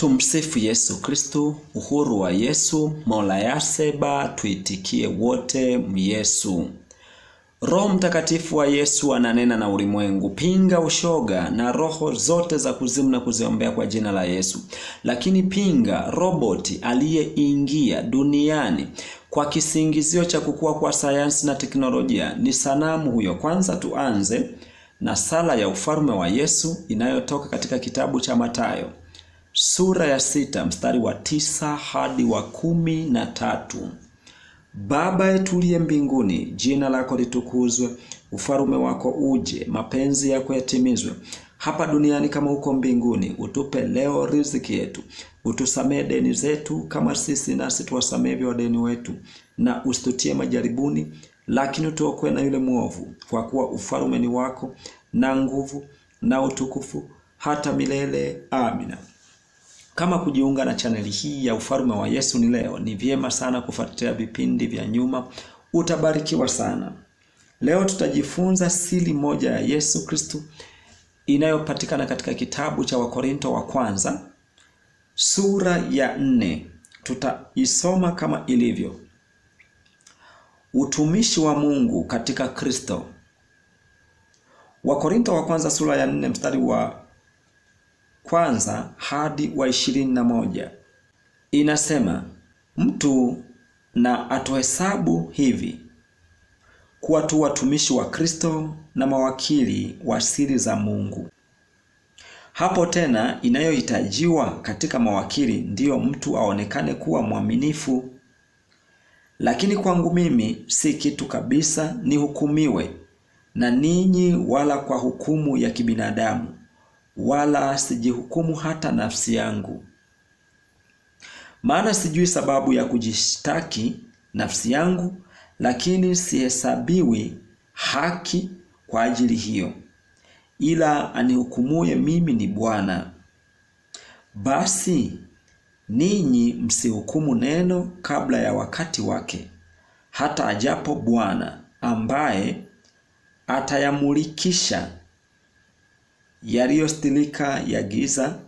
Tumsifu Yesu Kristo. Uhuru wa Yesu. Mola yaseba tuitikie wote Yesu. Roho Mtakatifu wa Yesu ananena na ulimwengu, pinga ushoga na roho zote za kuzimu na kuziombea kwa jina la Yesu. Lakini pinga roboti aliyeingia duniani kwa kisingizio cha kukua kwa sayansi na teknolojia. Ni sanamu huyo. Kwanza tuanze na sala ya ufalme wa Yesu inayotoka katika kitabu cha Mathayo sura ya 6 mstari wa 9 hadi wa 13. Baba yetu uliye mbinguni, jina lako litukuzwe, ufalme wako uje, mapenzi yako yatimizwe hapa duniani kama huko mbinguni. Utupe leo riziki yetu, utusamee deni zetu kama sisi nasi tuwasamee wadeni wetu, na usitutie majaribuni, lakini utuokoe na yule mwovu, kwa kuwa ufalme ni wako na nguvu na utukufu hata milele. Amina. Kama kujiunga na chaneli hii ya ufalme wa Yesu ni leo, ni vyema sana kufuatilia vipindi vya nyuma, utabarikiwa sana. Leo tutajifunza siri moja ya Yesu Kristo inayopatikana katika kitabu cha Wakorinto wa kwanza sura ya 4. Tutaisoma kama ilivyo. Utumishi wa Mungu katika Kristo. Wakorinto wa kwanza sura ya 4 mstari wa kwanza hadi wa 21. Inasema, mtu na atuhesabu hivi kuwa tu watumishi wa Kristo na mawakili wa siri za Mungu. Hapo tena inayohitajiwa katika mawakili ndiyo mtu aonekane kuwa mwaminifu. Lakini kwangu mimi si kitu kabisa nihukumiwe na ninyi, wala kwa hukumu ya kibinadamu, wala sijihukumu hata nafsi yangu. Maana sijui sababu ya kujishtaki nafsi yangu, lakini sihesabiwi haki kwa ajili hiyo, ila anihukumuye mimi ni Bwana. Basi ninyi msihukumu neno kabla ya wakati wake, hata ajapo Bwana, ambaye atayamulikisha yaliyostilika ya giza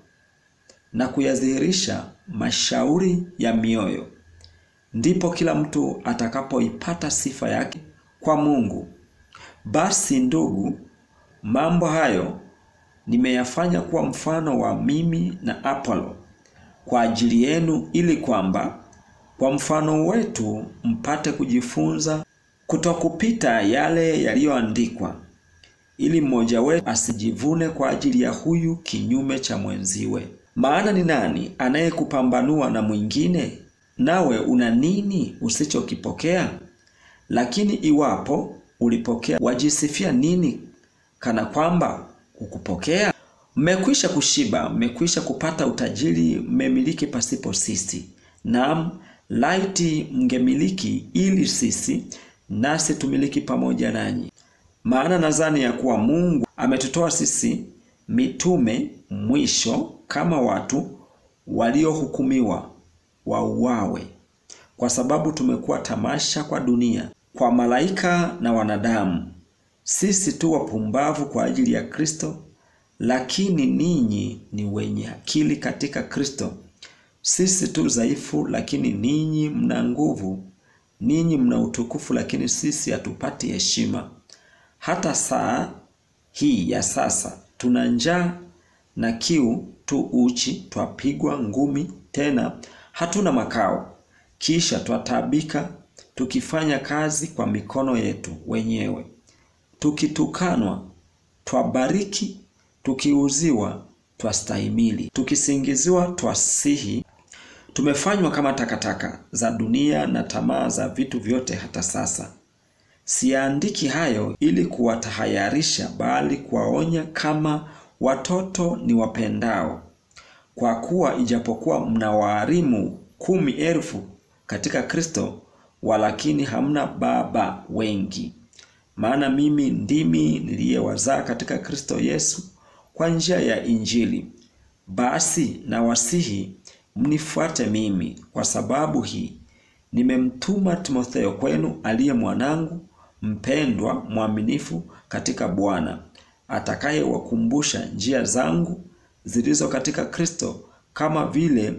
na kuyadhihirisha mashauri ya mioyo. Ndipo kila mtu atakapoipata sifa yake kwa Mungu. Basi ndugu, mambo hayo nimeyafanya kuwa mfano wa mimi na Apolo kwa ajili yenu, ili kwamba kwa mfano wetu mpate kujifunza kutokupita yale yaliyoandikwa, ili mmoja wetu asijivune kwa ajili ya huyu kinyume cha mwenziwe. Maana ni nani anayekupambanua na mwingine? Nawe una nini usichokipokea? Lakini iwapo ulipokea, wajisifia nini kana kwamba ukupokea? Mmekwisha kushiba, mmekwisha kupata utajiri, mmemiliki pasipo sisi. Naam, laiti mngemiliki ili sisi nasi tumiliki pamoja nanyi. Maana nadhani ya kuwa Mungu ametutoa sisi mitume mwisho kama watu waliohukumiwa wauawe, kwa sababu tumekuwa tamasha kwa dunia, kwa malaika na wanadamu. Sisi tu wapumbavu kwa ajili ya Kristo, lakini ninyi ni wenye akili katika Kristo. Sisi tu dhaifu, lakini ninyi mna nguvu. Ninyi mna utukufu, lakini sisi hatupati heshima. Hata saa hii ya sasa tuna njaa na kiu, tu uchi, twapigwa ngumi, tena hatuna makao. Kisha twataabika tukifanya kazi kwa mikono yetu wenyewe. Tukitukanwa twabariki, tukiuziwa twastahimili, tukisingiziwa twasihi. Tumefanywa kama takataka za dunia na tamaa za vitu vyote hata sasa. Siandiki hayo ili kuwatahayarisha, bali kuwaonya kama watoto ni wapendao. Kwa kuwa ijapokuwa mna walimu 10,000 katika Kristo, walakini hamna baba wengi. Maana mimi ndimi niliyewazaa katika Kristo Yesu kwa njia ya Injili. Basi nawasihi mnifuate mimi. Kwa sababu hii nimemtuma Timotheo kwenu, aliye mwanangu mpendwa, mwaminifu katika Bwana, atakayewakumbusha njia zangu zilizo katika Kristo, kama vile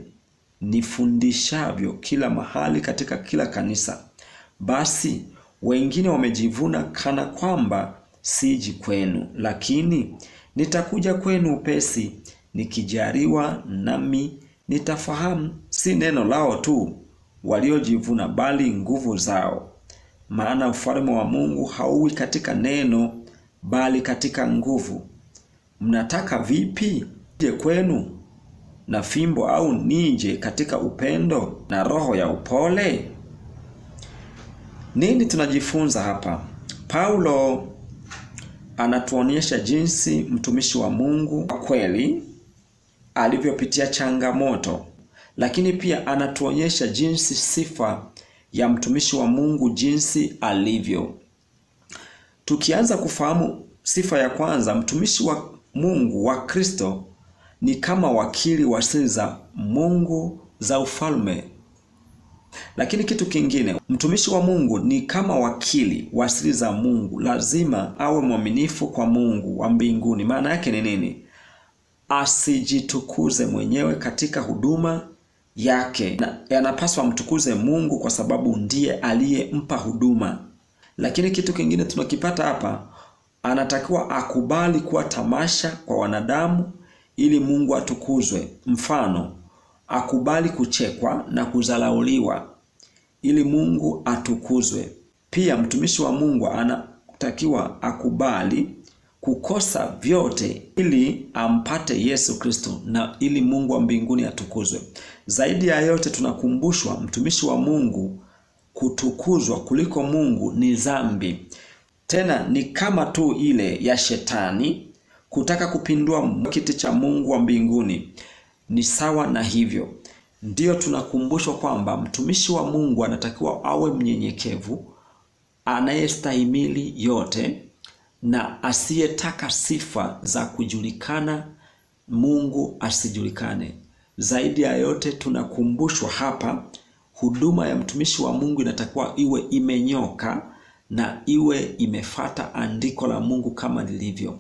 nifundishavyo kila mahali katika kila kanisa. Basi wengine wamejivuna kana kwamba siji kwenu, lakini nitakuja kwenu upesi, nikijaliwa, nami nitafahamu si neno lao tu waliojivuna, bali nguvu zao. Maana ufalme wa Mungu hauwi katika neno, bali katika nguvu. Mnataka vipi? Je, kwenu na fimbo, au nije katika upendo na roho ya upole? Nini tunajifunza hapa? Paulo anatuonyesha jinsi mtumishi wa Mungu kwa kweli alivyopitia changamoto, lakini pia anatuonyesha jinsi sifa ya mtumishi wa Mungu jinsi alivyo. Tukianza kufahamu sifa ya kwanza, mtumishi wa Mungu wa Kristo ni kama wakili wa siri za Mungu za ufalme. Lakini kitu kingine, mtumishi wa Mungu ni kama wakili wa siri za Mungu. Lazima awe mwaminifu kwa Mungu wa mbinguni. Maana yake ni nini? Asijitukuze mwenyewe katika huduma yake. Anapaswa mtukuze Mungu kwa sababu ndiye aliyempa huduma. Lakini kitu kingine tunakipata hapa, anatakiwa akubali kuwa tamasha kwa wanadamu ili Mungu atukuzwe. Mfano, akubali kuchekwa na kudharauliwa ili Mungu atukuzwe. Pia mtumishi wa Mungu anatakiwa akubali kukosa vyote ili ampate Yesu Kristo na ili Mungu wa mbinguni atukuzwe. Zaidi ya yote tunakumbushwa mtumishi wa Mungu kutukuzwa kuliko Mungu ni dhambi. Tena ni kama tu ile ya shetani kutaka kupindua kiti cha Mungu wa mbinguni. Ni sawa na hivyo. Ndiyo tunakumbushwa kwamba mtumishi wa Mungu anatakiwa awe mnyenyekevu, anayestahimili yote na asiyetaka sifa za kujulikana, Mungu asijulikane. Zaidi ya yote tunakumbushwa hapa, huduma ya mtumishi wa Mungu inatakiwa iwe imenyoka na iwe imefata andiko la Mungu kama lilivyo.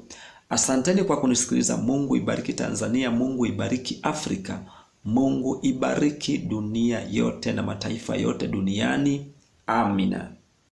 Asanteni kwa kunisikiliza. Mungu ibariki Tanzania, Mungu ibariki Afrika, Mungu ibariki dunia yote na mataifa yote duniani. Amina.